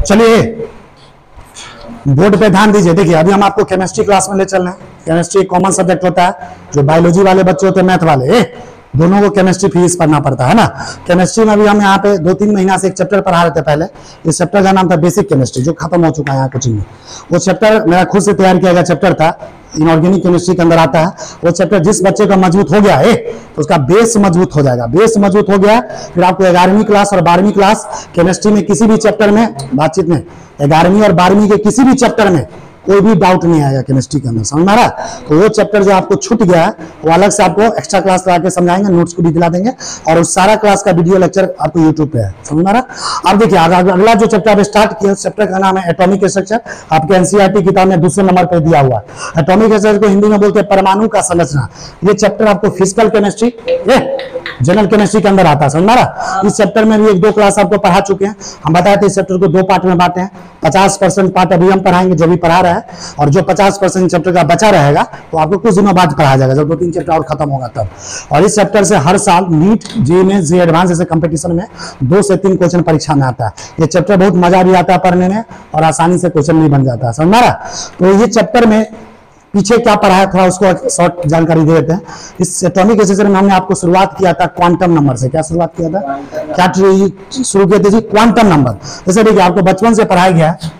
चलिए बोर्ड पे ध्यान दीजिए। देखिए अभी हम आपको केमिस्ट्री क्लास में ले चल रहे हैं। केमिस्ट्री एक कॉमन सब्जेक्ट होता है, जो बायोलॉजी वाले बच्चे होते हैं, मैथ वाले, दोनों को केमिस्ट्री फिजिक्स पढ़ना पड़ता है ना। केमिस्ट्री में भी हम यहाँ पे 2-3 महीना से एक चैप्टर पढ़ा रहे थे पहले। इस चैप्टर का नाम था बेसिक केमिस्ट्री, जो खत्म हो चुका है यहाँ कोचिंग में। वो चैप्टर मेरा खुद से तैयार किया गया चैप्टर था, इनऑर्गेनिक केमिस्ट्री के अंदर आता है वो चैप्टर। जिस बच्चे का मजबूत हो गया है तो उसका बेस मजबूत हो जाएगा। बेस मजबूत हो गया फिर आपको 11वीं क्लास और 12वीं क्लास केमिस्ट्री में किसी भी चैप्टर में बातचीत में 11वीं और 12वीं के किसी भी चैप्टर में कोई भी डाउट नहीं आएगा केमिस्ट्री के अंदर, समझ में आ रहा। तो वो चैप्टर जो आपको छूट गया है वो अलग से आपको एक्स्ट्रा क्लास लगा के समझाएंगे, नोट्स को भी दिला देंगे, और उस सारा क्लास का वीडियो लेक्चर आपको यूट्यूब पे है, समझ में आ रहा। अब देखिए अगला जो चैप्टर आप स्टार्ट किया उस चैप्टर का नाम है एटॉमिक स्ट्रक्चर। आपके एनसीईआरटी किताब में दूसरे नंबर पर दिया हुआ है। एटॉमिक स्ट्रक्चर को हिंदी में बोलते हैं परमाणु का संरचना। ये चैप्टर आपको फिजिकल केमिस्ट्री जनरल केमिस्ट्री के अंदर आता है, समझ में आ रहा। इस चैप्टर में भी 1-2 क्लास आपको पढ़ा चुके हैं। हम बताए थे इस चैप्टर को 2 पार्ट में बांटे हैं। 50% पार्ट अभी हम पढ़ाएंगे जो भी पढ़ा रहा है, और जो 50% चैप्टर का बचा रहेगा तो आपको कुछ दिनों बाद पढ़ाया जाएगा, जब 2-3 चैप्टर और खत्म होगा तब। और इस चैप्टर से हर साल नीट, जे एडवांस जैसे कंपटीशन में 2 से 3 क्वेश्चन परीक्षा में आता है। ये चैप्टर बहुत मजा भी आता है पढ़ने में, और आसानी से क्वेश्चन भी बन जाता है, समझ में आ रहा। तो ये चैप्टर में पीछे क्या पढ़ा है थोड़ा उसको शॉर्ट जानकारी दे देते हैं। इस एटॉमिक स्ट्रक्चर में हमने आपको शुरुआत किया था क्वांटम नंबर से। क्या शुरुआत किया था, क्या शुरू किए थे जी, क्वांटम नंबर। जैसे देखिए आपको बचपन से पढ़ाया गया है,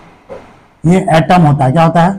ये एटम होता है। क्या होता है,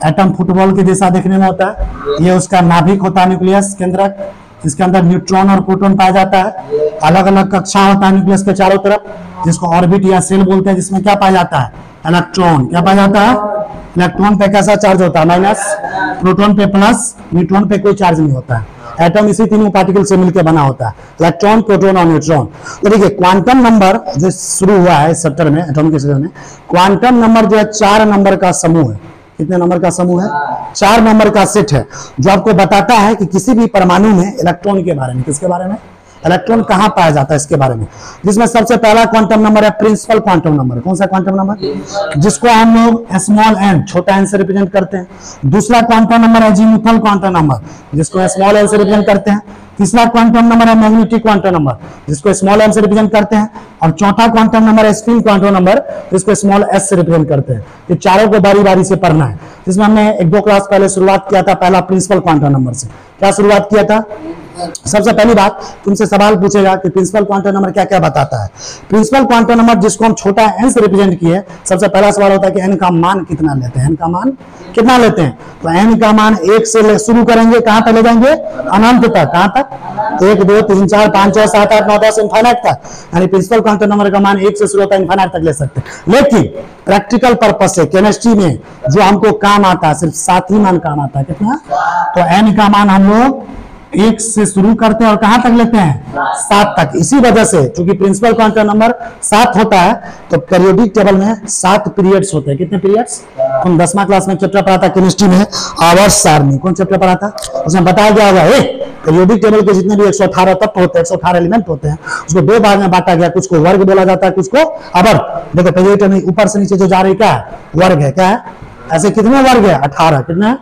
एटम फुटबॉल की जैसा देखने में होता है। ये उसका नाभिक होता है, न्यूक्लियस केंद्रक, जिसके अंदर न्यूट्रॉन और प्रोटॉन पाया जाता है। अलग अलग कक्षा होता है न्यूक्लियस के चारों तरफ, जिसको ऑर्बिट या सेल बोलते हैं, जिसमें क्या पाया जाता है, इलेक्ट्रॉन। क्या पाया जाता है, इलेक्ट्रॉन पे कैसा चार्ज होता है, माइनस, प्रोटॉन पे प्लस, न्यूट्रॉन पे कोई चार्ज नहीं होता है। एटम इसी तीनों पार्टिकल से मिलकर बना होता है, इलेक्ट्रॉन, प्रोटॉन और न्यूट्रॉन। तो देखिए क्वांटम नंबर जो शुरू हुआ है इस चैप्टर में, एटॉमिक स्ट्रक्चर में, क्वांटम नंबर जो है 4 नंबर का समूह है। कितने नंबर का समूह है, 4 नंबर का सेट है, जो आपको बताता है कि किसी भी परमाणु में इलेक्ट्रॉन के बारे में, किसके बारे में, इलेक्ट्रॉन कहां पाया जाता है इसके बारे में। जिसमें सबसे पहला क्वांटम नंबर है प्रिंसिपल क्वांटम नंबर। कौन सा क्वांटम नंबर, जिसको हम लोग स्मॉल एन, छोटा एन से रिप्रेजेंट करते हैं। दूसरा क्वांटम नंबर है अजीमुथल क्वांटम नंबर, जिसको स्मॉल एन से रिप्रेजेंट करते हैं। तीसरा क्वांटम नंबर है मैग्नेटिक क्वांटम नंबर, जिसको स्मॉल एम से रिप्रेजेंट करते हैं। और चौथा क्वांटम नंबर है स्पिन क्वांटम नंबर, जिसको स्मॉल एस से रिप्रेजेंट करते हैं। ये चारों को बारी बारी से पढ़ना है, जिसमें हमने 1-2 क्लास पहले शुरुआत किया था पहला प्रिंसिपल क्वांटम नंबर से। क्या शुरुआत किया था, सबसे पहली बात तुमसे सवाल पूछेगा कि प्रिंसिपल क्वांटम नंबर क्या क्या बताता है। प्रिंसिपल क्वांटम नंबर जिसको हम छोटा एन से रिप्रेजेंट किए, सबसे पहला सवाल होता है कि एन का मान कितना लेते हैं, एन का मान कितना लेते हैं। तो एन का मान 1 से शुरू करेंगे, कहां तक ले जाएंगे, अनंत तक। कहां तक, 1, 2, 3, 4, 5, 6, 7, 8, 9, 10 इनफाइनाइट तक। यानी प्रिंसिपल क्वांटम नंबर का मान 1 से शुरू होता है, इनफाइनाइट तक ले सकते हैं। लेकिन प्रैक्टिकल पर्पज से केमिस्ट्री में जो हमको काम आता है सिर्फ 7 ही मान काम आता है। कितना, तो एन का मान हम लोग 1 से शुरू करते हैं और कहां तक लेते हैं, 7 तक। इसी वजह से क्योंकि प्रिंसिपल क्वांटम नंबर 7 होता है, तो पीरियोडिक टेबल में 7 पीरियड्स होते हैं। कितने पीरियड्स, हम 10वां क्लास में चैप्टर पढ़ा था केमिस्ट्री में, आवर्त सारणी। कौन चैप्टर पढ़ा था, उसमें बताया गया होगा पीरियोडिक टेबल के जितने भी 118 तत्व होते हैं, 118 एलिमेंट होते हैं, उसको 2 भाग में बांटा गया। कुछ को वर्ग बोला जाता है, कुछ को आवर्त। देखो पीरियोडिक टेबल में ऊपर से नीचे जो जा रही क्या है, वर्ग है। क्या है, ऐसे कितने वर्ग है, 18। कितने,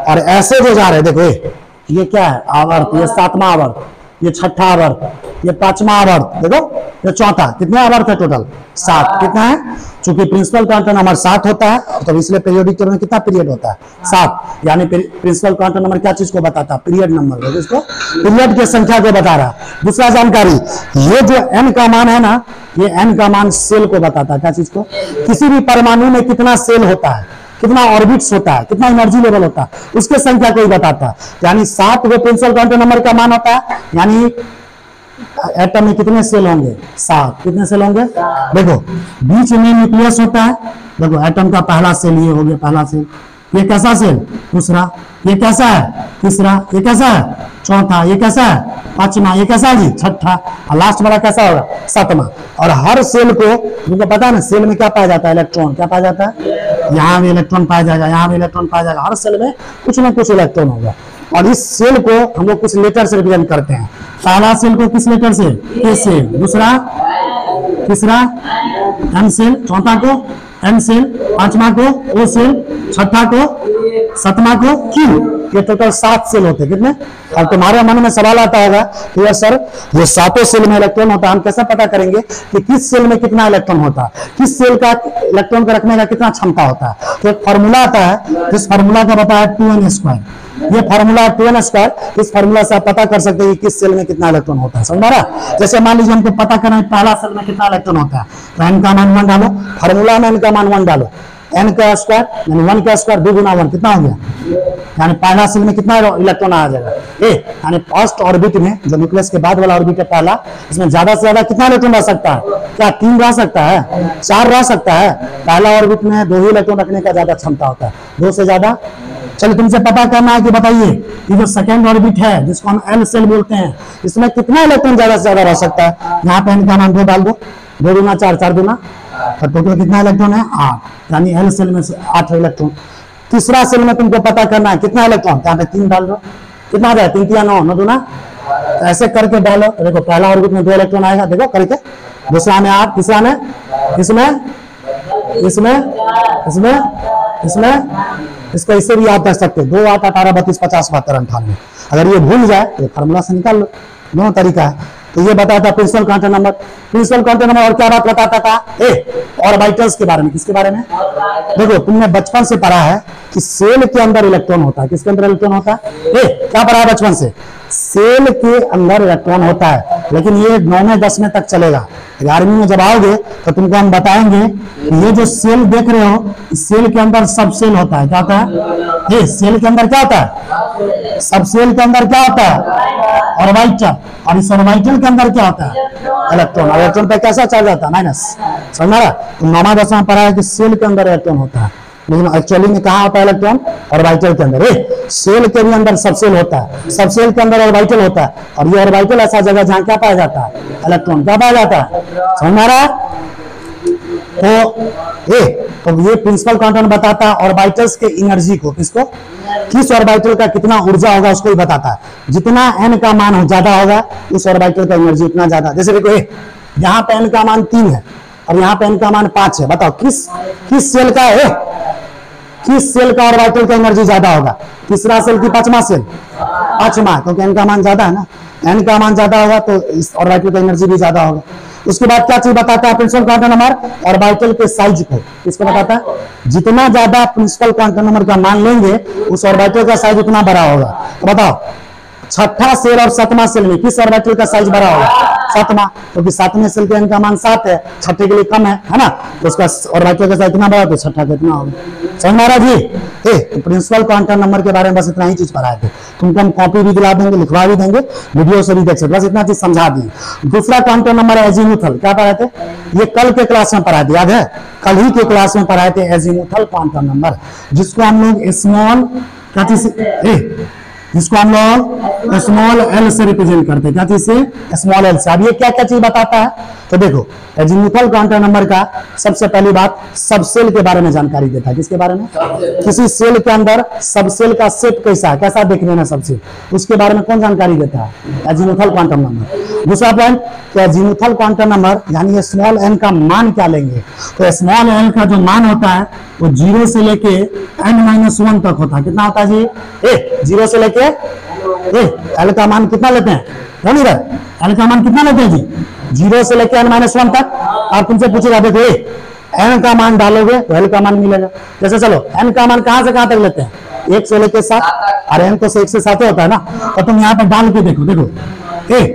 और ऐसे जो जा रहे हैं देखो ये क्या है, आवर्त। ये 7वां आवर्त, ये 6ठा आवर्त, ये 5वां आवर्त, देखो ये 4था। कितने आवर्त है टोटल, 7। कितना है, चूंकि प्रिंसिपल क्वांटम नंबर 7 होता है, तो इसलिए पीरियोडिक टेबल में कितना पीरियड होता है, 7। यानी प्रिंसिपल क्वांटम नंबर क्या चीज को बताता है, पीरियड नंबर, जिसको पीरियड की संख्या को बता रहा है। दूसरा जानकारी, ये जो एन का मान है ना, ये एन का मान सेल को बताता है। क्या चीज को, किसी भी परमाणु में कितना सेल होता है, कितना ऑर्बिट्स होता है, कितना एनर्जी लेवल होता है, उसके संख्या को ही बताता है। यानी 7 वो प्रिंसिपल क्वांटम नंबर का मान होता है। यानी एटम में कितने सेल होंगे, 7। कितने सेल होंगे, देखो बीच में न्यूक्लियस होता है। देखो एटम का पहला सेल ये हो गया, पहला सेल। ये कैसा सेल, दूसरा। ये कैसा है, तीसरा। ये कैसा है, चौथा। ये कैसा है, 5वां। ये कैसा है जी, 6ठा। और लास्ट वाला कैसा होगा, 7वां। और हर सेल को तुमको पता है ना, सेल में क्या पाया जाता है, इलेक्ट्रॉन। क्या पाया जाता है, यहाँ भी इलेक्ट्रॉन पाया जाएगा, यहाँ भी इलेक्ट्रॉन पाया जाएगा। हर सेल में कुछ ना कुछ इलेक्ट्रॉन होगा। और इस सेल को हम लोग कुछ लेटर से रिप्रेजेंट करते हैं। पहला सेल को किस लेटर से, ए सेल। दूसरा, तीसरा एम सेल, चौथा को एन सेल, 5वां को ओ सेल, 6ठा को, 7वां को क्यू। ये टोटल 7 सेल होते हैं। कितने? और तुम्हारे मन में सवाल आता होगा कि यार सर ये 7 सेल में इलेक्ट्रॉन होता है, हम कैसे पता करेंगे कि किस सेल में कितना इलेक्ट्रॉन होता है, किस सेल का इलेक्ट्रॉन को रखने का कितना क्षमता होता है? तो एक फॉर्मूला आता है, इस फॉर्मूला का बताया 2n²। ये फॉर्मूला 2n², इस फॉर्मूला से आप पता कर सकते हैं कि किस सेल में कितना इलेक्ट्रॉन होता है। समझ आ रहा? जैसे मान लीजिए हमको पता करना है पहला सेल में कितना इलेक्ट्रॉन होता है, तो n का मान 1 डालो, फॉर्मूला में n का मान 1 डालो, n का स्क्वायर यानी 1 का स्क्वायर 2 गुना 1 कितना हो गया, यानी पहला सेल में कितना इलेक्ट्रॉन आ जाएगा ए, यानी फर्स्ट ऑर्बिट में जो न्यूक्लियस के बाद वाला ऑर्बिट है पहला, इसमें ज्यादा से ज्यादा कितना इलेक्ट्रॉन रह सकता है? क्या 3 रह सकता है? 4 रह सकता है? पहला ऑर्बिट में 2 ही इलेक्ट्रॉन रखने का ज्यादा क्षमता होता है, 2 से ज्यादा। चलो तुमसे पता करना है कि बताइए ये जो सेकेंड ऑर्बिट है जिसको हम एल सेल बोलते हैं, इसमें कितना इलेक्ट्रॉन ज्यादा से ज्यादा रह सकता है? यहाँ पे n का मान 2 डाल दो, 2 गुना 4, 4 गुना, तो टोटल कितना इलेक्ट्रॉन है? 8, यानी एल सेल में 8 इलेक्ट्रॉन। तीसरा सेल में तुमको पता करना है कितना इलेक्ट्रॉन, यहाँ पे 3 डाल दो, कितना आ जाए? 3 3 9 9 दूना, ऐसे करके डालो। देखो पहला ऑर्बिट में 2 इलेक्ट्रॉन आएगा, देखो करके, दूसरा में 8, तीसरा में इसमें इसको इससे भी याद कर सकते हैं, 2 8 18 32 50 72 98। अगर ये भूल जाए तो फॉर्मूला से निकाल लो, दोनों तरीका है। तो ये बताता principal quantum number, principal quantum number. और क्या बात बताता था? ऑर्बिटल्स के बारे में। किसके बारे में? देखो तुमने बचपन से पढ़ा है कि सेल के अंदर इलेक्ट्रॉन होता है। किसके अंदर इलेक्ट्रॉन होता है? क्या पढ़ा है बचपन से? सेल के अंदर इलेक्ट्रॉन होता है। लेकिन ये 9 में 10 में तक चलेगा, 11वीं में जब आओगे तो तुमको हम बताएंगे ये जो सेल देख रहे हो, इस सेल के अंदर सब सेल होता है। क्या होता है? सेल के अंदर क्या होता है? सब सेल के अंदर क्या होता है? ऑर्बिटल। और इस ऑर्बिटल के अंदर क्या होता है? इलेक्ट्रॉन। इलेक्ट्रॉन पे कैसा चार्ज आता है? माइनस। समझ रहा? तो 9 10 में पढ़ा है कि सेल के अंदर इलेक्ट्रॉन होता है, लेकिन एक्चुअली में कहाँ होता है इलेक्ट्रॉन? ऑर्बिटल के अंदर। सेल के भी अंदर सब सेल होता है, सब सेल के अंदर ऑर्बिटल होता है। और ये ऑर्बिटल ऐसा जगह जहाँ क्या पाया जाता है? इलेक्ट्रॉन। क्या पाया जाता है? समझ में आ रहा है? तो ये प्रिंसिपल क्वांटम बताता है ऑर्बिटल्स के एनर्जी को। किसको? किस ऑर्बिटल का कितना ऊर्जा होगा उसको ही बताता है। जितना n का मान हो ज्यादा होगा उस ऑर्बिटल का एनर्जी उतना ज्यादा। जैसे देखो यहाँ पे n का मान 3 है और यहाँ पे n का मान 5 है। बताओ किस सेल का है? किस सेल का ऑर्बिटल का एनर्जी ज्यादा होगा? तीसरा सेल की 5वां सेल? 5वां, क्योंकि n का मान ज्यादा है ना। n का मान ज्यादा होगा तो इस ऑर्बिटल का एनर्जी भी ज्यादा होगा। उसके बाद क्या चीज बताता है प्रिंसिपल क्वांटम नंबर? ऑर्बिटल के साइज को। किसको बताता है? जितना ज्यादा प्रिंसिपल क्वांटम नंबर का मान लेंगे उस ऑर्बिटल का साइज उतना बड़ा होगा। तो बताओ छठा सेल और 7वां सेल में किस ऑर्बिटल का साइज बड़ा होगा? 7वां, क्योंकि 7वें सेल के n का मान 7 है, छठे के लिए कम है ना, तो उसका ऑर्बिटल का साइज इतना बड़ा, तो छठा कितना होगा? समझ में आ रहा जी? तो प्रिंसिपल क्वांटम नंबर के बारे में बस इतना ही चीज पढ़ाए थे। तुमको हम कॉपी भी दिला देंगे, लिखवा भी देंगे, वीडियो से भी देख सकते, बस इतना चीज समझा दी। दूसरा क्वांटम नंबर है एजीमुथल। क्या पढ़ाए थे? ये कल के क्लास में पढ़ाए थे, याद है? कल ही के क्लास में पढ़ाए थे एजीमुथल क्वांटम नंबर, जिसको हम लोग स्मॉल एल से रिप्रेजेंट करते हैं। क्या चीज से? स्मॉल एल से। अब ये क्या क्या चीज बताता है? तो देखो एजीमुथल क्वांटम नंबर का सबसे पहली बात सब सेल के बारे में जानकारी देता है। किसके बारे में? किसी सेल के अंदर सब सेल का शेप कैसा है, कैसा देखने में सब सेल, उसके बारे में कौन जानकारी देता है? Azimuthal quantum number. दूसरा पॉइंट कि एजीमुथल क्वांटम नंबर यानी स्मॉल एन का मान क्या लेंगे? तो स्मॉल एन का जो मान होता है वो 0 से लेके n-1 तक होता है। कितना होता है जी? 0 से लेके एल का मान कितना लेते हैं? एल का मान कितना लेते हैं जी? 0 से लेके n-1 तक। और तुमसे पूछेगा देखो n का मान डालोगे तो एल का मान मिलेगा। जैसे चलो n का मान कहां से कहां तक लेते हैं? 1 से लेके 7, और n तो 1 से 7 होता है ना। तो तुम यहाँ पे डाल के देखो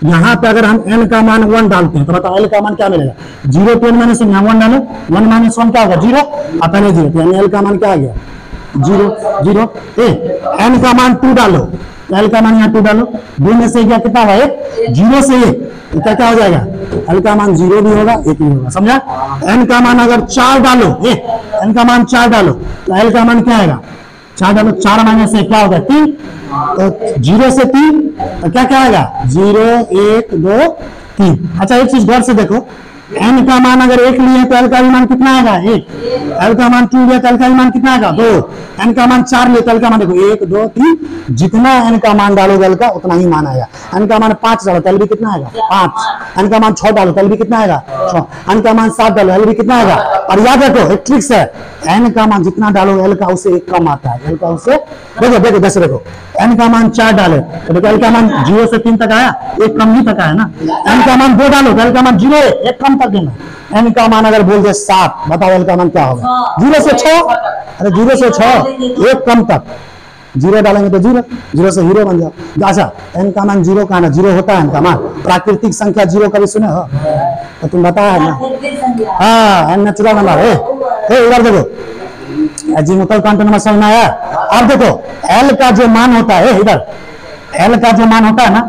यहाँ पे अगर हम n का मान 1 डालते हैं तो बताओ l का मान क्या मिलेगा? 0 to n-1, यहाँ 1 डालो, 1 - 1 क्या होगा? 0। अब पहले 0, तो यानी l का मान क्या आ गया? 0 n का मान 2 डालो, l का मान यहाँ 2 डालो, 2 में से क्या कितना होगा? 1। 0 से 1 तो क्या हो जाएगा? l का मान 0 भी होगा, 1 भी होगा। समझा? n का मान अगर 4 डालो, n का मान 4 डालो तो l का मान क्या आएगा? 4 डालो, 4 - 1 क्या होगा? 3। तो 0 से 3 तो क्या आएगा? 0 1 2 3। अच्छा एक चीज गौर से देखो, n का मान अगर 1 लिए तो l का मान कितना आएगा? 1। l का मान 2 लिए तो l का मान कितना आएगा? 2। n का मान 4 लिए तो l का मान देखो 1 2 3, जितना n का मान डालोगे l का उतना ही मान आएगा। n का मान 5 डालो तो l भी कितना आएगा? 5। n का मान 6 डालो तो l भी कितना आएगा? 6। n का मान 7 डालो l भी कितना आएगा? और याद रखो एक ट्रिक्स है, n का मान जितना डालो l का उससे एक कम आता है, l का उससे देखो देखो जैसे देखो n का मान 4 डाले तो देखो l का मान 0 से 3 तक आया, एक कम ही तक आया ना। n का मान 2 डालो तो l का मान 0 है, एक कम तक देना। n का मान अगर बोल दे 7, बताओ l का मान क्या होगा? 0 से 6, अरे 0 से 6 एक कम तक, 0 डालेंगे तो 0, 0 से हीरो बन जाओ। अच्छा n का मान 0 का ना, 0 होता है n का मान, प्राकृतिक संख्या 0 कभी सुने हो तो तुम बताया ना? हाँ n नेचुरल नंबर है। इधर देखो अजीमुथल कांट नंबर समझ में आया। अब देखो l का जो मान होता है, इधर l का जो मान होता है ना,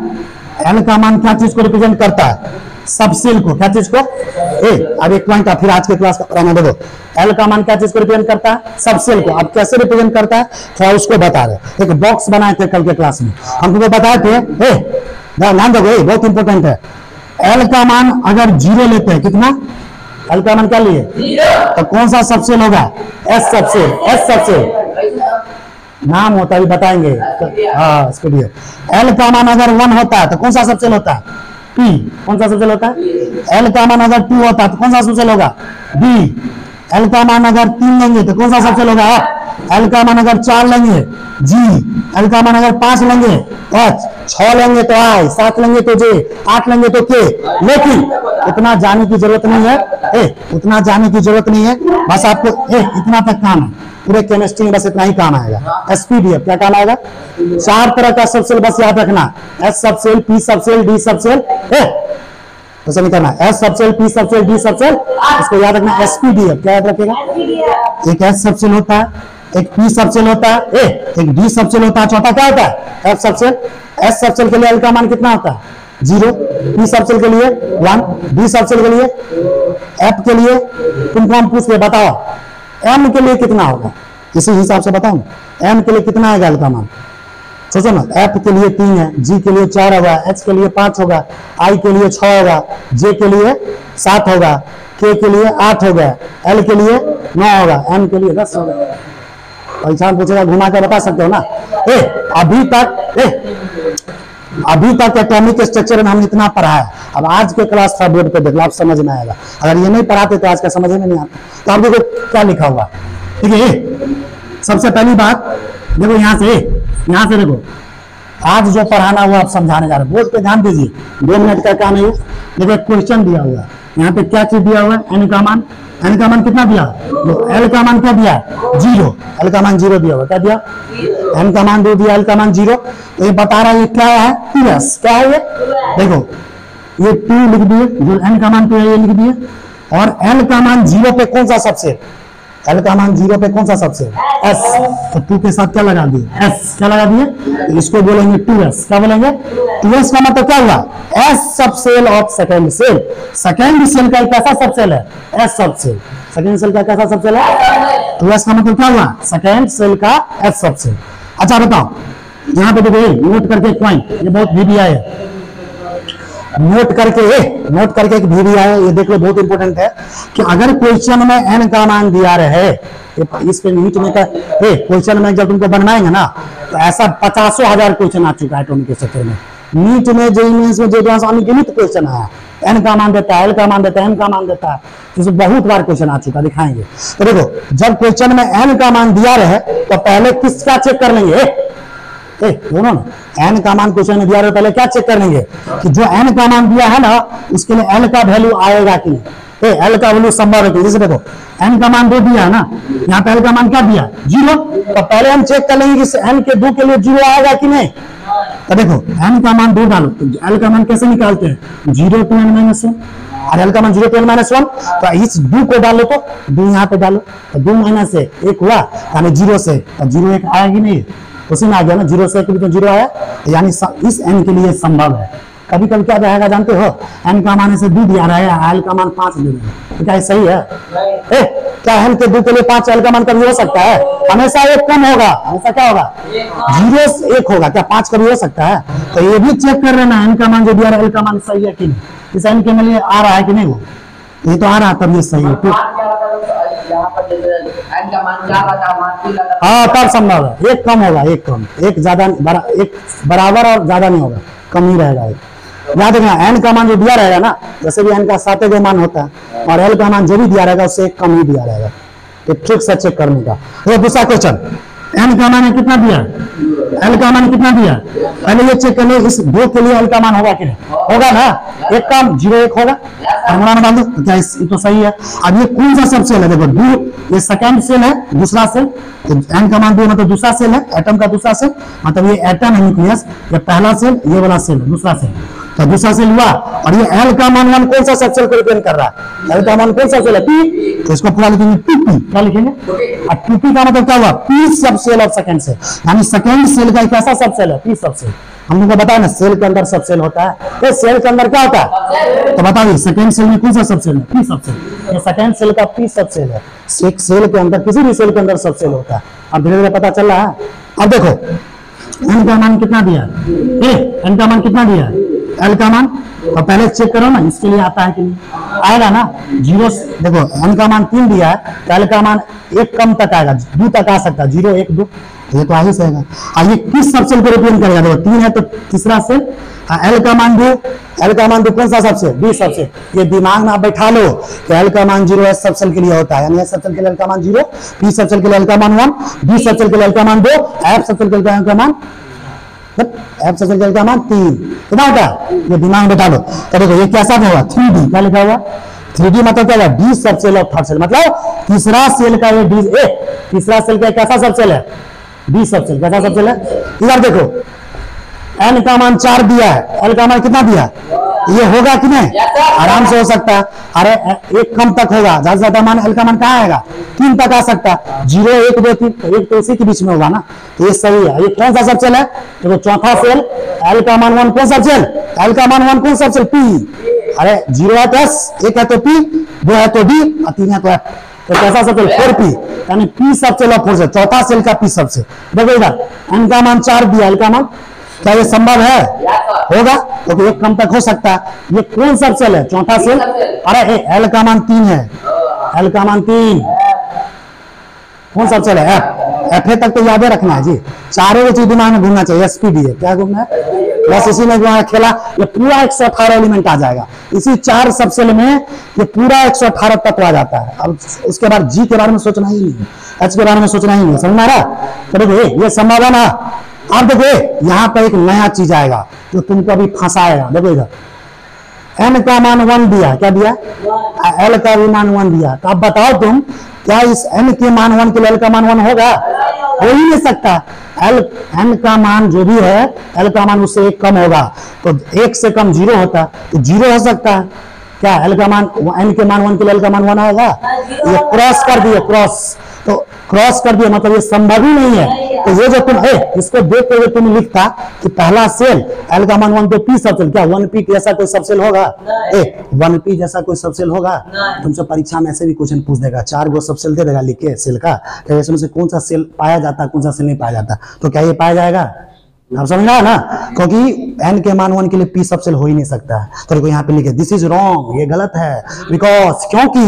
l का मान क्या चीज को रिप्रेजेंट करता है? सबसेल को। क्या चीज को? अब एक पॉइंट फिर आज के क्लास का पढ़ाना। देखो l का मान क्या चीज को रिप्रेजेंट करता है? सबसेल को। अब कैसे रिप्रेजेंट करता है थोड़ा उसको बता रहे। एक बॉक्स बनाए थे कल के क्लास में, हम तुमको बताए थे, ध्यान दो, बहुत इंपॉर्टेंट है। l का मान अगर 0 लेते हैं, कितना l का मान क्या लिए? तो कौन सा सबसेल होगा? s subshell. s सबसेल नाम होता है, बताएंगे। हाँ इसके लिए l का मान अगर 1 होता है तो कौन सा सबसेल होता है? P। कौन सा सबसेल होता है? l का मान अगर 2 होता है तो कौन सा सबसेल होगा? B। l का मान अगर 3 लेंगे तो कौन सा सबसेल होगा? l का मान अगर 4 लेंगे G। l का मान अगर 5 लेंगे H, 6 लेंगे तो I, 7 लेंगे तो J, 8 लेंगे तो K। लेकिन उतना जाने की जरूरत नहीं है, उतना जाने की जरूरत नहीं है, बस आपको इतना तक काम है पूरे केमिस्ट्री में, बस इतना ही काम आएगा। एसपीडीएफ क्या काम आएगा? 4 तरह का सबसेल बस याद रखना, S subshell, P subshell, D subshell, तो समझ करना S subshell, P subshell, D subshell, इसको याद रखना। एसपीडीएफ क्या याद रखेगा? एक एस सबसेल होता है, एक पी सबसेल होता है, एक डी सबसेल होता है, चौथा क्या होता है? F subshell. एस सबसेल के लिए एल का मान कितना होता है? 0, पी सबसेल के लिए 1, डी सबसेल के लिए, एफ के लिए तुमको हम पूछ के बताओ एम के लिए कितना होगा, इसी हिसाब से बताओ एम के लिए कितना आएगा एल का मान। सोचो ना, एफ के लिए 3 है, जी के लिए 4 होगा, एच के लिए 5 होगा, आई के लिए 6 होगा, जे के लिए 7 होगा, के के लिए 8 होगा, एल के लिए 9 होगा, एम के लिए 10 होगा। पहचान पूछेगा घुमा के बता सकते हो ना। अभी तक एटॉमिक स्ट्रक्चर में हम इतना पढ़ा है, अब आज के क्लास था बोर्ड पे देखो आप समझ में आएगा। अगर ये नहीं पढ़ाते तो आज का समझ में नहीं आता। तो आप देखो क्या लिखा हुआ, ठीक है। सबसे पहली बात देखो यहाँ से देखो आज जो पढ़ाना हुआ आप समझाने जा रहे हैं, बोर्ड पे ध्यान दीजिए, 2 मिनट का काम है। देखो एक क्वेश्चन दिया हुआ है, यहाँ पे क्या चीज दिया हुआ है? एन का मान। एन का मान कितना दिया? एल का मान क्या दिया? 0। एल का मान 0 दिया हुआ, क्या दिया? एन का मान 2 दिया, एल का मान 0। तो ये बता रहा है ये क्या है? 2s। क्या है ये? देखो ये 2 लिख दिए, जो एन का मान 2 है ये लिख दिए, और एल का मान 0 पे कौन सा सबसेल? एल का मान 0 पे कौन सा सबसेल? s। तो 2 के साथ क्या लगा दिए? s। क्या लगा दिए? इसको बोलेंगे 2s। क्या बोलेंगे? 2s का मतलब क्या हुआ? s subshell of second shell. Second shell का कैसा सबसेल है? s subshell. सेकेंड सेल का कैसा सबसेल है? 2s का मतलब क्या हुआ? सेकेंड सेल का s सबसेल। अच्छा बताओ, यहाँ पे देखो नोट करके पॉइंट, ये बहुत वीडियो है, नोट करके एक वीडियो है, ये देख लो, बहुत इंपॉर्टेंट है कि अगर क्वेश्चन में एन का मान दिया रहे, इस पे नीट में क्वेश्चन में जब तुमको बनवाएंगे ना तो ऐसा 50,000 क्वेश्चन आ चुका है एटॉमिक स्ट्रक्चर में। नीट में जेईई मेंस में जेईई अनगिनत क्वेश्चन आया, एन का मान देता है, एल का मान देता है, एम का मान देता है, तो बहुत बार क्वेश्चन आ चुका, दिखाएंगे। तो देखो जब क्वेश्चन में एन का मान दिया रहे तो पहले किसका चेक कर लेंगे? दोनों ना, एन का मान क्वेश्चन में दिया रहे पहले क्या चेक कर लेंगे कि जो एन का मान दिया है ना उसके लिए एल का वैल्यू आएगा कि नहीं। एल का वैल्यू संभव है। जैसे देखो एन का मान 2 दिया है ना, यहाँ पे एल का मान क्या दिया? 0। तो पहले हम चेक कर लेंगे कि एन के 2 के लिए 0 आएगा कि नहीं। तो देखो एन का मान 2 डालो, तो एल का मान कैसे निकालते हैं? 0 to n - 1, और एल का मान 0 to n - 1। तो इस 2 को डालो तो 2 यहाँ पे डालो, तो 2 - 1 हुआ, यानी 0 से, तो 0 1 आया कि नहीं? उसी में आ गया ना, 0 से तो 0 आया, यानी इस n के लिए संभव है। कभी कभी क्या रहेगा जानते हो? n का मान से 2 दिया रहा है, l का मान 5 दे रहा है, तो क्या ये सही है? क्या n के 2 के लिए 5, l का मान कभी हो सकता है? हमेशा 1 कम होगा, हमेशा क्या होगा? 0 से 1 होगा, क्या 5 कभी हो सकता है? तो ये भी चेक कर लेना n का मान जो दिया रहा है l का मान सही है कि नहीं, इस n के लिए आ रहा है कि नहीं, वो ये तो आ रहा तब ये सही है। हाँ तब संभव है, 1 कम होगा, 1 कम, 1 ज्यादा, 1 बराबर और ज्यादा नहीं होगा, कम ही रहेगा। याद रखना एन का मान जो दिया रहेगा ना, जैसे भी एन का 7 मान होता है, और एल का मान जो भी दिया रहेगा उससे 1 कम ही दिया रहेगा। ये ट्रिक से चेक करने का। तो दूसरा क्वेश्चन, एन का मान कितना दिया, एल का मान कितना दिया, पहले ये चेक कर लो इस 2 के लिए एल का मान होगा कि नहीं, होगा ना, एक काम 0 1 होगा, फॉर्मूला में डाल दो। तो क्या ये तो सही है। अब ये कौन सा सब सेल है, देखो 2 ये सेकंड सेल है, दूसरा सेल, तो एन का मान 2 मतलब दूसरा सेल है, एटम का दूसरा सेल, मतलब ये एटम है न्यूक्लियस, ये पहला सेल, ये वाला सेल है दूसरा सेल, तो दूसरा सेल हुआ। और ये एल का मान कौन सा सब सेल को रिप्रेजेंट कर रहा है, एल का मान कौन सा सेल है, पी, तो इसको पूरा लिखेंगे पी, क्या लिखेंगे, और पी का मतलब क्या हुआ, पी सब सेल ऑफ सेकंड सेल, यानी सेकंड सेल का कैसा सब सेल है, पी सब सेल। हम लोग को बताया ना सेल के अंदर सब सेल होता है, तो सेल के अंदर क्या होता है, तो बताइए सेकंड सेल में कौन सा सब सेल है, पी सब सेल, ये सेकंड सेल का पी सब सेल है। एक सेल के अंदर किसी भी सेल के अंदर सब सेल होता है। अब धीरे धीरे पता चल रहा है। अब देखो एन का मान कितना दिया, एन का मान कितना दिया, एल का मान, तो पहले चेक करो ना इसके लिए आता है कि नहीं, आएगा ना 0। देखो एन का मान 3 दिया है, तो एल का मान 1 कम तक आएगा, 2 तक आ सकता है, 0 1 2, ये तो आ ही जाएगा। और ये किस सब सेल को रिप्रेजेंट करेगा, देखो 3 है तो तीसरा सेल, एल का मान 2, एल का मान 2 कौन सा सबसेल, बी सबसेल। ये दिमाग में आप बैठा लो कि एल का मान 0 एस सबसेल के लिए होता है, यानी एस सबसेल के लिए एल का मान 0, पी सबसेल के लिए एल का मान 1, बी सबसेल के लिए एल का मान 2, एफ सबसेल के लिए एल का मान, एफ सबसेल के लिए एल का मान 3, कितना होता है, ये दिमाग में बैठा लो। तो देखो ये कैसा होगा, 3D, क्या लिखा हुआ 3D मतलब क्या है, D subshell of third shell, मतलब तीसरा सेल का ये डी, तीसरा सेल का कैसा सबसेल है, डी सबसेल, कैसा सबसेल है। इधर देखो एन का मान 4 दिया है, एल का मान कितना दिया, ये होगा कि नहीं, आराम से हो सकता है। अरे 1 कम तक होगा, ज्यादा से ज्यादा मान एल का मान कहाँ आएगा, 3 तक आ सकता है, 0 1 2 3, तो 1 तो इसी के बीच में होगा ना, तो ये सही है। ये कौन सा सबसेल है, देखो चौथा सेल, एल का मान 1 कौन सबसेल, एल का मान 1 कौन सबसेल, पी। अरे 0 है तो एस, 1 है तो पी, 2 है तो डी, और 3 है तो एफ, तो कैसा सबसेल 4p, यानी पी सबसेल ऑफ 4 सेल, चौथा सेल का पी सबसेल। देखो इधर एन का मान 4 दिया, एल का मान, क्या ये संभव है, होगा, क्योंकि 1 कम तक हो सकता है। ये कौन सबसेल है, चौथा सेल। अरे एल का मान 3 है, एल का मान 3 कौन सबसेल है, एफ, एफ तक तो याद रखना है जी, चारों चीज दिमाग में घूमना चाहिए, एसपीडी है, क्या घूमना है, बस इसी में खेला, ये पूरा 118 एलिमेंट आ जाएगा इसी 4 सबसेल में, ये पूरा 118 तत्व आ जाता है। अब उसके बाद जी के बारे में सोचना ही नहीं, एच के बारे में सोचना ही नहीं, समझ में आ रहा। तो देखो ये संभव है ना। अब देखो यहाँ पर एक नया चीज आएगा जो तुमको अभी फंसाएगा। देखो इधर एन का मान 1 दिया, क्या दिया, एल का भी मान 1 दिया, तो अब बताओ तुम क्या इस एन के मान 1 के लिए एल का मान 1 होगा, हो ही नहीं सकता। एन का मान जो भी है, एल का मान उससे 1 कम होगा, तो 1 से कम 0 होता, तो 0 हो सकता है क्या, एल का मान, एन के मान 1 के लिए एल का मान 1 आएगा, ये क्रॉस कर दिए, क्रॉस, तो क्रॉस कर दिया मतलब ये संभव ही नहीं है। तो ये जो तुम इसको देख कर तुम लिखता कि पहला सेल एल का मान 1 तो पी सबसेल, क्या 1p जैसा कोई सबसेल होगा, 1p जैसा कोई सबसेल होगा। तुमसे परीक्षा में ऐसे भी क्वेश्चन पूछ देगा, 4 गो सबसेल दे देगा लिख के सेल का, तो इसमें से कौन सा सेल पाया जाता है, कौन सा सेल नहीं पाया जाता, तो क्या ये पाया जाएगा, आप समझ रहे हो ना, क्योंकि एन के मान 1 के लिए पी सबसेल हो ही नहीं सकता है। तो देखो यहाँ पे लिखे दिस इज रॉन्ग, ये गलत है, बिकॉज क्योंकि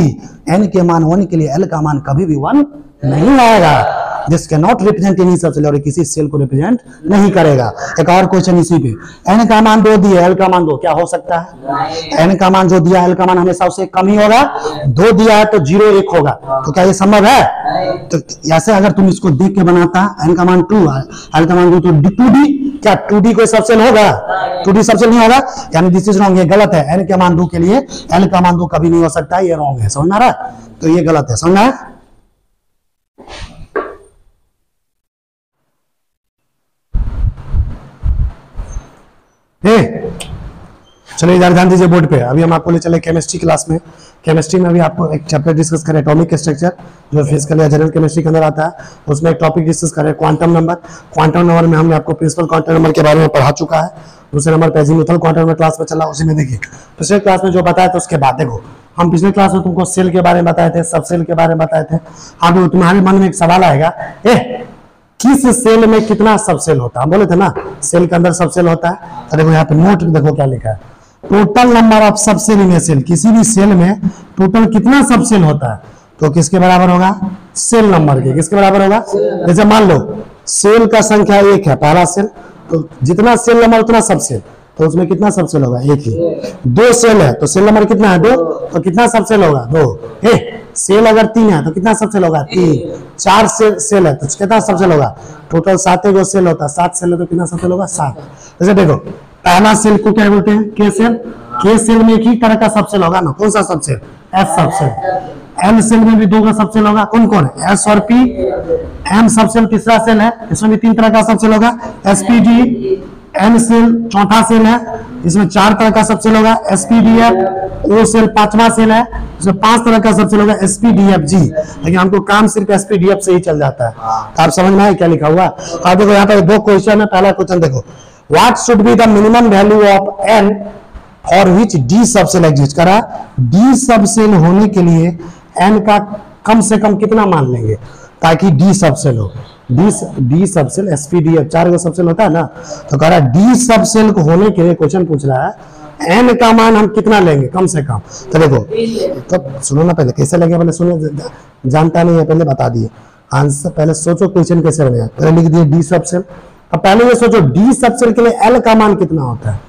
एन के मान 1 के लिए एल का मान कभी भी 1 नहीं आएगा, this can not represent any subshell, और किसी सेल को रिप्रेजेंट नहीं करेगा। एक और क्वेश्चन इसी पे, एन का मान 2 दिया, एल का मान 2, क्या हो सकता है, एन का मान जो दिया एल का मान हमेशा उससे कम ही होगा, 2 दिया है तो 0 1 होगा, तो क्या ये संभव है। तो ऐसे अगर तुम इसको देख के बनाता, एन का मान 2, एल का मान 2, तो 2d, क्या 2d कोई सबसेल होगा, 2d सबसेल नहीं होगा, यानी दिस इज रॉन्ग, ये गलत है। एन के मान 2 के लिए एल का मान 2 कभी नहीं हो सकता, ये रॉन्ग है, समझ में आ रहा है, तो ये गलत है, समझ में। चलिए इधर ध्यान दीजिए बोर्ड पे। अभी हम आपको ले चले केमिस्ट्री क्लास में। केमिस्ट्री में अभी आपको एक चैप्टर डिस्कस करें, एटॉमिक स्ट्रक्चर, जो फिजिकल या जनरल केमिस्ट्री के अंदर आता है, उसमें एक टॉपिक डिस्कस करें क्वांटम नंबर। क्वांटम नंबर में हमने आपको प्रिंसिपल क्वांटम नंबर के बारे में पढ़ा चुका है, दूसरे नंबर पे अजीमुथल क्वांटम नंबर क्लास में चला, उसी में देखिए पिछले क्लास में जो बताया था उसके बाद देखो हम पिछले क्लास में तुमको सेल के बारे में बताए थे, सब सेल के बारे में बताए थे। हाँ, तुम्हारे मन में एक सवाल आएगा, किस सेल में कितना सबसेल होता है, हम बोले थे ना सेल के अंदर सबसेल होता है। तो देखो यहाँ पे नोट देखो क्या लिखा है, total number of subshell in a shell, किसी भी सेल में टोटल कितना सबसेल होता है, तो किसके बराबर होगा, सेल नंबर के, किसके बराबर होगा। जैसे मान लो सेल का संख्या 1 है, पहला सेल, तो जितना सेल नंबर उतना सबसेल, तो उसमें कितना सबसेल होगा, 1 ही। 2 सेल है तो सेल नंबर कितना है, 2, तो कितना सबसेल होगा, 2। सेल अगर 3 है तो कितना सबसेल होगा 3, 4 सेल है तो कितना सबसेल होगा, टोटल 7 गो सेल होता है, 7 सेल है तो कितना सबसेल होगा 7। जैसे देखो पहला सेल को क्या बोलते हैं के सेल, के सेल में एक ही तरह का सबसेल होगा ना, कौन सा subshell, S subshell. L shell में भी 2 का सबसेल होगा, कौन कौन है, एस और पी। एम सबसेल तीसरा सेल है, इसमें भी 3 तरह का सबसेल होगा, एसपीडी। एन सेल चौथा सेल है, इसमें 4 तरह का सबसेल होगा, एसपीडीएफ। ओ सेल 5वां सेल है, इसमें 5 तरह का सबसेल होगा, एसपीडीएफ जी। लेकिन हमको काम सिर्फ एसपीडीएफ से ही चल जाता है। तो आप समझ में आए क्या लिखा हुआ। आप देखो यहाँ पे 2 क्वेश्चन है। पहला क्वेश्चन देखो, what should be the minimum value of N for which D subshell exist करा। डी सबसेल होने के लिए एन का कम से कम कितना मान लेंगे ताकि डी सबसेल हो। डी सबसेल एसपीडीएफ 4 गो सबसेल होता है ना, तो कह रहा है डी सबसेल को होने के लिए क्वेश्चन पूछ रहा है एन का मान हम कितना लेंगे कम से कम। तो देखो तो सुनो ना, पहले कैसे लेंगे, पहले सुनो, जानता नहीं है पहले बता दिए आंसर। पहले सोचो क्वेश्चन कैसे बनेगा, पहले लिख दिए डी सबसेल। अब पहले ये सोचो डी सबसेल के लिए एल का मान कितना होता है।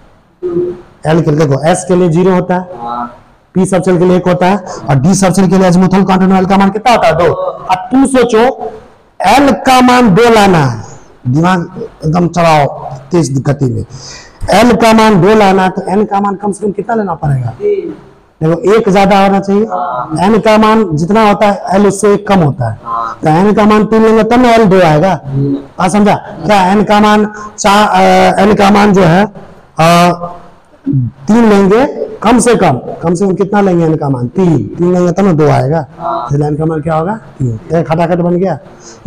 एल के लिए देखो एस के लिए 0 होता है, पी सबसेल के लिए 1 होता है, और डी सबसेल के लिए अजमुथल क्वांटम एल का मान कितना होता है 2। अब तुम सोचो एल का मान 2 लाना है, दिमाग एकदम चलाओ तेज गति में। एल का मान 2 लाना है तो एन का मान कम से कम कितना लेना पड़ेगा, देखो 1 ज्यादा होना चाहिए। एन का मान जितना होता है एल उससे 1 कम होता है, तो एन का मान 3 लेंगे तब ना एल 2 आएगा। बात समझा क्या, एन का मान एन का मान जो है 3 लेंगे कम से कम कितना लेंगे, एन का मान 3 लेंगे तब ना 2 आएगा। एन का मान क्या होगा 3, खटाखट बन गया।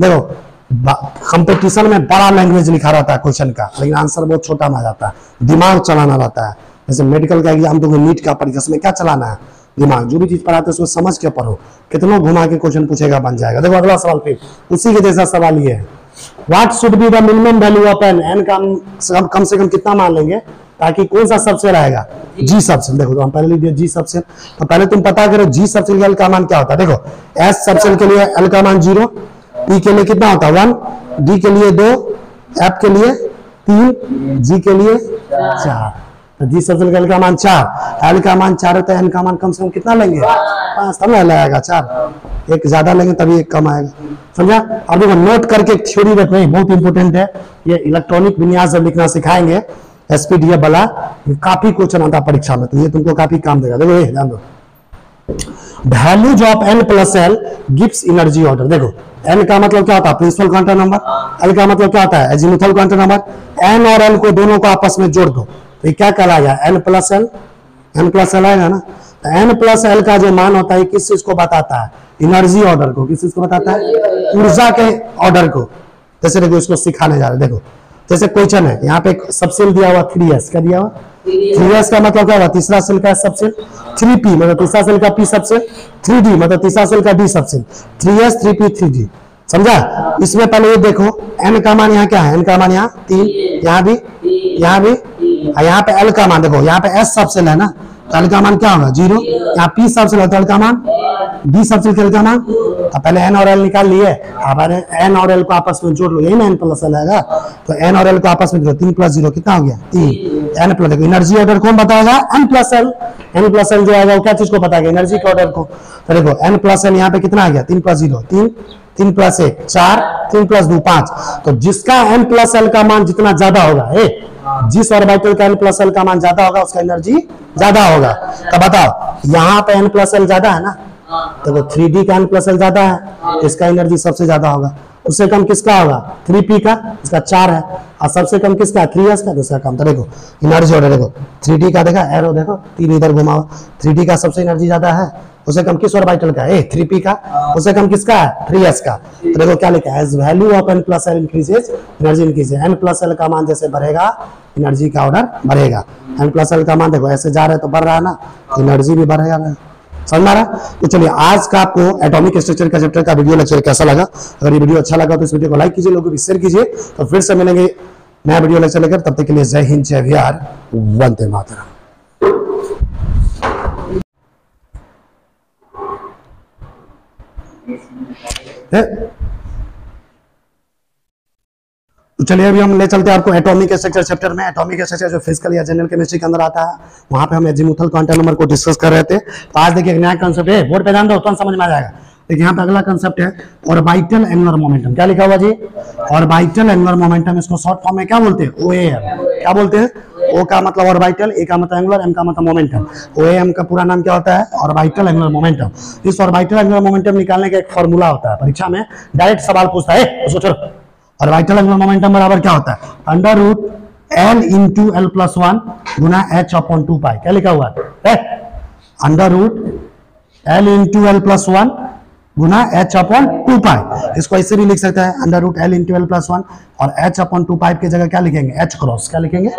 देखो कंपटीशन में बड़ा लैंग्वेज लिखा रहता है क्वेश्चन का, लेकिन आंसर बहुत छोटा में आ जाता है, दिमाग चलाना रहता है। जैसे मेडिकल का एग्जाम तो नीट का परीक्षा में क्या चलाना है, दिमाग। जो भी चीज पढ़ाते हैं उसको समझ के पढ़ो, कितना घुमा के क्वेश्चन पूछेगा बन जाएगा। देखो अगला सवाल फिर उसी के जैसा सवाल ये है, what should be the minimum value of N, N का कम से कम कितना मान लेंगे ताकि कौन सा सबसेल आएगा, जी सबसेल। देखो तो हम पहले लिख दिए जी सबसेल, तो पहले तुम पता करो जी सबसेल के एल का मान क्या होता है। देखो एस सबसेल के लिए एल का मान 0, पी के लिए कितना होता है 1, डी के लिए 2, एफ के लिए 3, जी के लिए 4। तो जी सबसेल का एल का मान 4, एल का मान 4 होता है, एन का मान कम से कम कितना लेंगे 5, तब ना आएगा 4, 1 ज्यादा लेंगे तभी 1 कम आएगा। समझा। अब देखो नोट करके थ्योरी रखो, बहुत इंपॉर्टेंट है। ये इलेक्ट्रॉनिक विन्यास जब लिखना सिखाएंगे एसपीडीएफ वाला, काफी क्वेश्चन आता परीक्षा में, तो ये तुमको काफी काम देगा। देखो ये ध्यान दो, values of N plus L gives energy order. देखो एन का मतलब क्या होता है, प्रिंसिपल क्वांटम नंबर। एल का मतलब क्या होता है, एजीमुथल क्वांटम नंबर। एन और एल को दोनों को आपस में जोड़ दो तो ये क्या कहलाएगा, N plus L. N plus L आएगा ना, तो एन प्लस एल का जो मान होता है किस चीज को बताता है, एनर्जी ऑर्डर को। किस चीज को बताता है, ऊर्जा के ऑर्डर को। जैसे देखो इसको सिखाने जा रहे, देखो जैसे क्वेश्चन है यहाँ पे सबसेल दिया हुआ 3s, क्या दिया हुआ 3s का मतलब क्या हुआ, तीसरा सेल का सबसेल। 3p मतलब तीसरा सेल का p सबसेल। 3d मतलब तीसरा सेल का d subshell. 3s 3p 3d, समझा। इसमें पहले ये देखो n का मान यहाँ क्या है, n का मान यहाँ 3, यहाँ भी, यहाँ भी, यहाँ पे l का मान देखो, यहाँ पे s सबसेल है ना, तो l का मान क्या होगा 0। यहाँ p सबसेल है तो l का मान, d सबसेल के l का मान। तो पहले n और l निकाल लिए, अब n और l को आपस में जोड़ लो, यही ना n प्लस एल आएगा। तो n और l को आपस में जोड़ो, 3 + 0 कितना हो गया 3। n प्लस, देखो एनर्जी ऑर्डर कौन बताएगा, n plus L. n plus L जो आएगा वो क्या चीज को बताएगा, एनर्जी के ऑर्डर को। तो देखो n प्लस एल यहाँ पे कितना आ गया, 3 + 0 3, 3 + 1 4, 3 + 2 5। तो जिसका n प्लस एल का मान जितना ज्यादा होगा, जिस ऑर्बिटल का n प्लस एल का मान ज्यादा होगा उसका एनर्जी ज्यादा होगा। तो बताओ यहाँ पे n प्लस एल ज्यादा है ना, देखो 3d का n प्लस एल ज्यादा है, इसका एनर्जी सबसे ज्यादा होगा। उससे कम किसका होगा 3p का, इसका 4 है। और सबसे कम किसका 3s का, दूसरा कम। तो देखो एनर्जी ऑर्डर देखो 3d का, देखा एरो देखो 3 इधर घुमा हुआ, 3d का सबसे एनर्जी ज्यादा है। उससे कम किस ऑर्बिटल का है 3p का, उससे कम किसका है 3s का। तो देखो क्या लिखा है, as value of n plus L increases energy increases. n plus L का मान जैसे बढ़ेगा एनर्जी का ऑर्डर बढ़ेगा। n प्लस एल का मान देखो ऐसे जा रहे तो बढ़ रहा है ना, एनर्जी भी बढ़ेगा ना, समझ रहा। तो चलिए आज का आपको एटॉमिक स्ट्रक्चर का चैप्टर का वीडियो लेक्चर कैसा लगा। अगर ये वीडियो अच्छा लगा तो इस वीडियो को लाइक कीजिए, लोगों को शेयर कीजिए। तो फिर से मिलेंगे नया वीडियो लेक्चर लेकर, तब तक के लिए जय हिंद, जय बिहार, वंदे मातरम। तो चलिए अभी हम ले चलते हैं आपको एटॉमिक स्ट्रक्चर चैप्टर में। एटॉमिक स्ट्रक्चर जो फिजिकल या जनरल केमिस्ट्री के अंदर आता है, वहां पे हम एजीमुथल क्वांटम नंबर को डिस्कस कर रहे थे। तो आज देखिए एक नया कंसेप्ट है, बोर्ड पे ध्यान दो तुरंत समझ में आ जाएगा। देखिए यहाँ पे अगला कंसेप्ट है ऑर्बिटल एंगुलर मोमेंटम। क्या लिखा हुआ जी? Orbital angular momentum. इसको शॉर्ट फॉर्म में क्या बोलते हैं? ओएएम। क्या बोलते हैं? ओ का मतलब ऑर्बिटल, ए का मतलब एंगुलर, एम का मतलब मोमेंटम। ओएएम का पूरा नाम क्या होता है? Orbital angular momentum. इस ऑर्बिटल एंगुलर मोमेंटम निकालने का एक फॉर्मूला होता है, परीक्षा में डायरेक्ट सवाल पूछता है। सोचो ऑर्बिटल एंगुलर मोमेंटम बराबर क्या होता है? Under root L into L plus one गुना एच अपॉन 2 पाई। क्या लिखा हुआ है? Under root L into L plus one गुना एच अपॉन 2 पाई। इसको ऐसे भी लिख सकते हैं, under root L into L plus one, और एच अपॉन 2 पाई की जगह क्या लिखेंगे? H cross. क्या लिखेंगे?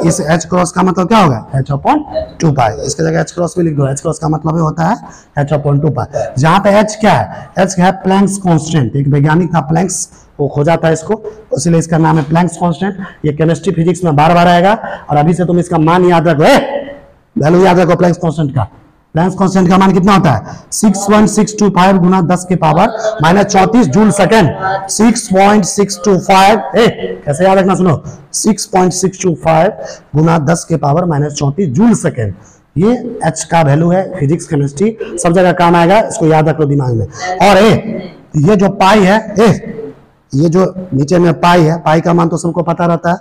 इस एच क्रॉस का मतलब क्या होगा? H upon 2 pi. इसकी जगह एच क्रॉस भी लिख दो। एच क्रॉस का मतलब ये होता है एच अपॉन 2 पाई। जहां पे एच क्या है? एच है प्लैंक्स कांस्टेंट। एक वैज्ञानिक था प्लैंक्स, वो खोजा था इसको, इसलिए इसका नाम है प्लैंक्स कांस्टेंट। ये केमिस्ट्री फिजिक्स में बार बार आएगा, और अभी से तुम इसका मान याद रखो, वैल्यू याद रखो प्लैंक्स कांस्टेंट का। प्लैंक्स कांस्टेंट का मान कितना होता है? 6.625 गुना 10 के पावर माइनस 34 जूल सेकेंड। 6.625 कैसे याद रखना, सुनो, 6.625 गुना 10 के पावर माइनस 34 जूल सेकेंड। ये एच का वैल्यू है, फिजिक्स केमिस्ट्री सब जगह काम आएगा, इसको याद रख लो दिमाग में। और ये जो पाई है, ये जो नीचे में पाई है, पाई का मान तो सबको पता रहता है,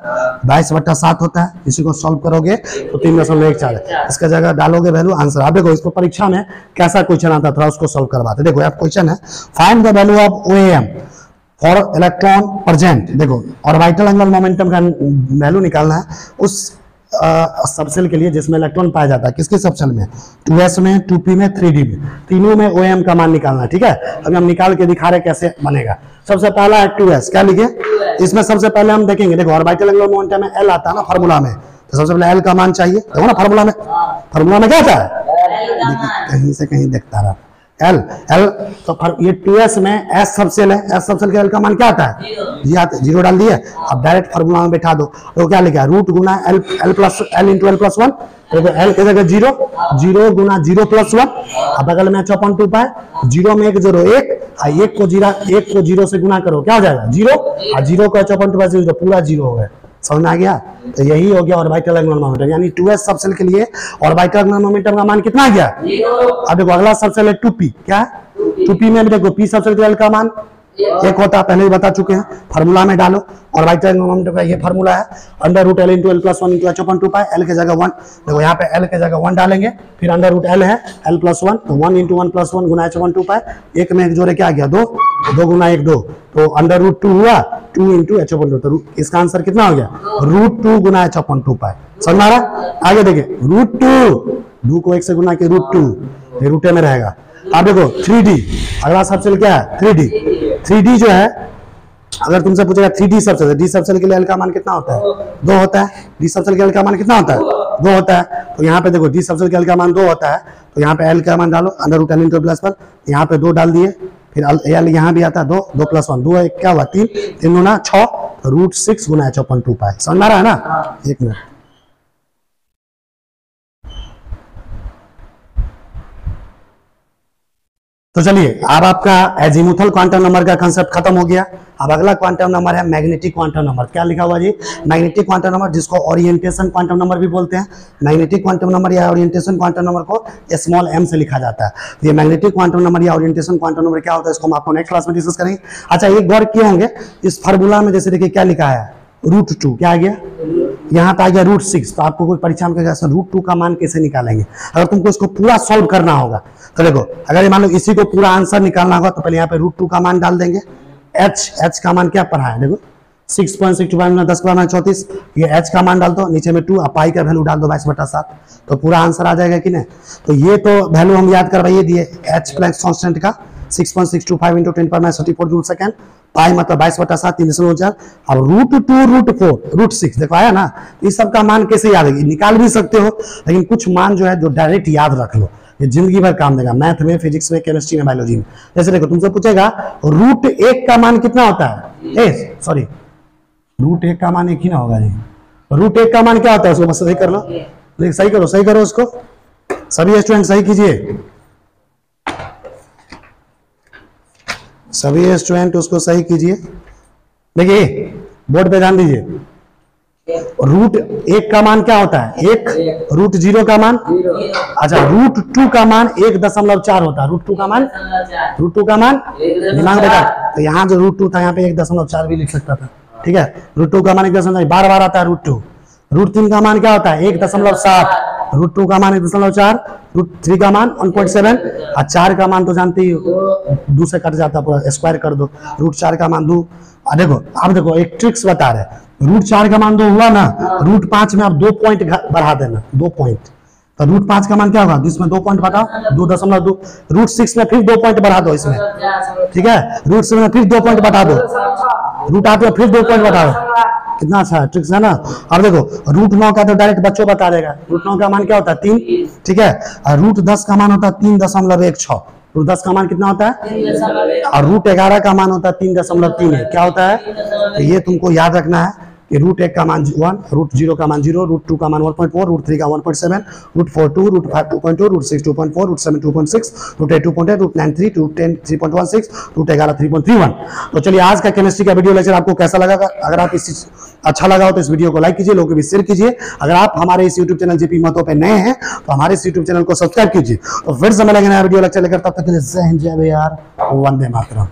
22/7 होता है। इसी को सॉल्व करोगे तो 3.14 है। इसका जगह डालोगे वैल्यू, आंसर। आप देखो इसको परीक्षा में कैसा क्वेश्चन आता था, उसको सॉल्व करवाते। देखो आप क्वेश्चन है, find the value of OAM for electron present. देखो ऑर्बिटल एंगुलर मोमेंटम का वैल्यू निकालना है उस सबसेल के लिए जिसमें इलेक्ट्रॉन पाया जाता है। किसके सबसेल में? 2s में, 2p में, 3d में, तीनों में ओएम का मान निकालना है। ठीक है, अभी हम निकाल के दिखा रहे कैसे बनेगा। सबसे पहला है 2s। क्या लिखे इसमें? सबसे पहले हम देखेंगे, देखो ऑर्बिटल एंगुलर मोमेंटम में एल आता है ना फार्मूला में, तो सबसे पहले एल का मान चाहिए। देखो ना फार्मूला में क्या आता है? कहीं से कहीं देखता रहा एल तो ये 2s में एस सबसेल है, एस सबसेल के एल का मान क्या आता है? जी आता है, 0 डाल दिए। अब डायरेक्ट फार्मूला में बैठा दो, तो क्या लिखा है? रूट गुना L into L plus one. L के जगह 0 गुना 0 प्लस 1, अब बगल में h/2 पाई। 0 में 1 0 1, 1 को 0 से गुना करो, क्या हो जाएगा? 0, और 0 को h/2 पाई से 0, पूरा 0 हो गया। समझ में आ गया? तो यही हो गया ऑर्बिटल एंगुलर मोमेंटम, यानी 2s सबसेल के लिए ऑर्बिटल एंगुलर मोमेंटम का मान कितना आ गया? 0। अब देखो अगला सबसेल है 2p। क्या? 2p में भी देखो p सबसेल के एल का मान 1 होता है, पहले भी बता चुके हैं। फार्मूला में डालो, ऑर्बिटल एंगुलर मोमेंटम का ये फार्मूला है, under root L into L plus 1 into h/2 pi. L के जगह 1, देखो यहाँ पे एल के जगह 1 डालेंगे, फिर अंडर रूट एल है एल प्लस 1, तो 1 इंटू 1 प्लस 1 गुना h/2 पाई। 1 में 1 जोड़े क्या आ गया? 2, 2 गुना 1 2, तो अंडर रूट 2 हुआ, 2 इंटू h/2, तो इसका आंसर कितना हो गया? रूट 2 गुना h/2 पाई। समझ आ रहा? आगे देखिए, रूट 2 को 1 से गुना के रूट 2, ये रूटे में रहेगा। अब देखो 3d, अगला सबसेल क्या है? 3d जो है, अगर तुमसे पूछेगा 3d सबसेल, d सबसेल के लिए एल का मान कितना होता है? 2 होता है। d सबसेल के एल का मान कितना होता है? 2 होता है। तो यहाँ पे देखो d सबसेल के एल का मान 2 होता है, तो यहाँ पे एल का मान डालो, under root L into plus 1, यहाँ पे 2 डाल दिए, फिर एल यहाँ भी आता है 2, 2 प्लस 1, 2 1 क्या हुआ? 3, 3 गुना 6, रूट 6 गुना h/2 पाई। समझ में आ रहा है ना? 1 मिनट। तो चलिए अब आपका एजीमुथल क्वांटम नंबर का कांसेप्ट खत्म हो गया। अब अगला क्वांटम नंबर है मैग्नेटिक क्वांटम नंबर। क्या लिखा हुआ जी? मैग्नेटिक क्वांटम नंबर, जिसको ओरिएंटेशन क्वांटम नंबर भी बोलते हैं। मैग्नेटिक क्वांटम नंबर या ओरिएंटेशन क्वांटम नंबर को स्मॉल m से लिखा जाता है। तो ये मैग्नेटिक क्वांटम नंबर या ओरिएंटेशन क्वांटम नंबर क्या होता है, इसको हम आपको नेक्स्ट क्लास में डिस्कस करेंगे। अच्छा, एक गौर किए होंगे इस फार्मूला में, जैसे देखिए क्या लिखा है? रूट 2, क्या आ गया? यहाँ पे आ गया रूट 6। तो आपको कोई परीक्षा में कहेगा रूट 2 का मान कैसे निकालेंगे? अगर तुमको इसको पूरा सॉल्व करना होगा तो देखो, अगर ये मान लो इसी को पूरा आंसर निकालना होगा, तो पहले यहाँ पे रूट 2 का मान डाल देंगे। h का मान क्या पढ़ा है? देखो 6.625 10 का मान 34, ये h का मान डाल दो, नीचे में 2, पाई का वैल्यू डाल दो 22/7, तो पूरा आंसर आ जाएगा कि नहीं? तो ये तो वैल्यू हम याद करवाइए दिए, h प्लस कांस्टेंट का 6.625 इंटू 10⁻34 जूल सेकेंड, पाई मतलब 22/7, 3.4। अब रूट 2 रूट 4 रूट 6 देखो आया ना? इस सब का मान कैसे याद है? निकाल भी सकते हो, लेकिन कुछ मान जो है जो डायरेक्ट याद रख लो, ये जिंदगी भर काम देगा, मैथ में, फिजिक्स में, केमिस्ट्री में, बायोलॉजी में। जैसे देखो तुमसे पूछेगा रूट 1 का मान कितना होता है? सॉरी, रूट 1 का मान 1 ही ना होगा जी। रूट 1 का मान क्या होता है? उसको बस सही कर लो, सही करो उसको, सभी स्टूडेंट सही कीजिए, सभी स्टूडेंट उसको सही कीजिए। देखिए बोर्ड पे ध्यान दीजिए, रूट 1 का मान क्या होता है 1, रूट 0 का मान, अच्छा रूट 2 का मान 1.4 होता है, रूट 2 का मान दिमाग बेटा, तो यहाँ जो रूट 2 था यहाँ पे 1.4 भी लिख सकता था, ठीक है। रूट 2 का मान 1.4 बार बार आता है रूट 2। रूट 3 का मान क्या होता है 1.7, रूट 2 का मान 1.4, रूट 3 का मान 1.7, और 4 का मान तो जानते ही हो 2 से कट जाता है, पूरा स्क्वायर कर दो, रूट 4 का मान 2। देखो आप देखो एक ट्रिक्स बता रहे, रूट 4 का मान 2 हुआ ना, रूट 5 में आप 2 पॉइंट बढ़ा देना, 2 पॉइंट, तो रूट 5 का मान क्या होगा, इसमें 2 पॉइंट बढ़ाओ 2.2, रूट 6 में फिर 2 पॉइंट बढ़ा दो इसमें, ठीक है, रूट 7 में फिर 2 पॉइंट बढ़ा दो, रूट 8 में फिर 2 पॉइंट बढ़ा दो, कितना अच्छा है ट्रिक्स है ना। अब देखो रूट 9 का तो डायरेक्ट बच्चों बता देगा, रूट 9 का मान क्या होता है 3, ठीक है, और रूट 10 का मान होता है 3.16, रूट 10 का मान कितना होता है, और रूट 11 का मान होता है 3.3 है, क्या होता है, तो ये तुमको याद रखना है कि रूट 1 का मान 1, रूट 0 का मान 0, रूट 2 का मान 1.4, रूट 3 का 1.7, root 4 2, root 5 2.2, root 6 2.4, root 7 2.6, root 8 2.8, root 9 3, root 10 3.16, root 11 3.31। तो चलिए आज का केमिस्ट्री का वीडियो लेक्चर आपको कैसा लगा, अगर आप इस अच्छा लगा हो तो इस वीडियो को लाइक कीजिए, लोगों को भी शेयर कीजिए। अगर आप हमारे इस यूट्यूब चैनल जेपी महतो पे नए हैं तो हमारे इस यूट्यूब चैनल को सब्सक्राइब कीजिए। तो फिर से मिलेंगे नया वीडियो लेक्चर लेकर, तब तक के लिए जय हिंद जय बिहार, वंदे मातरम।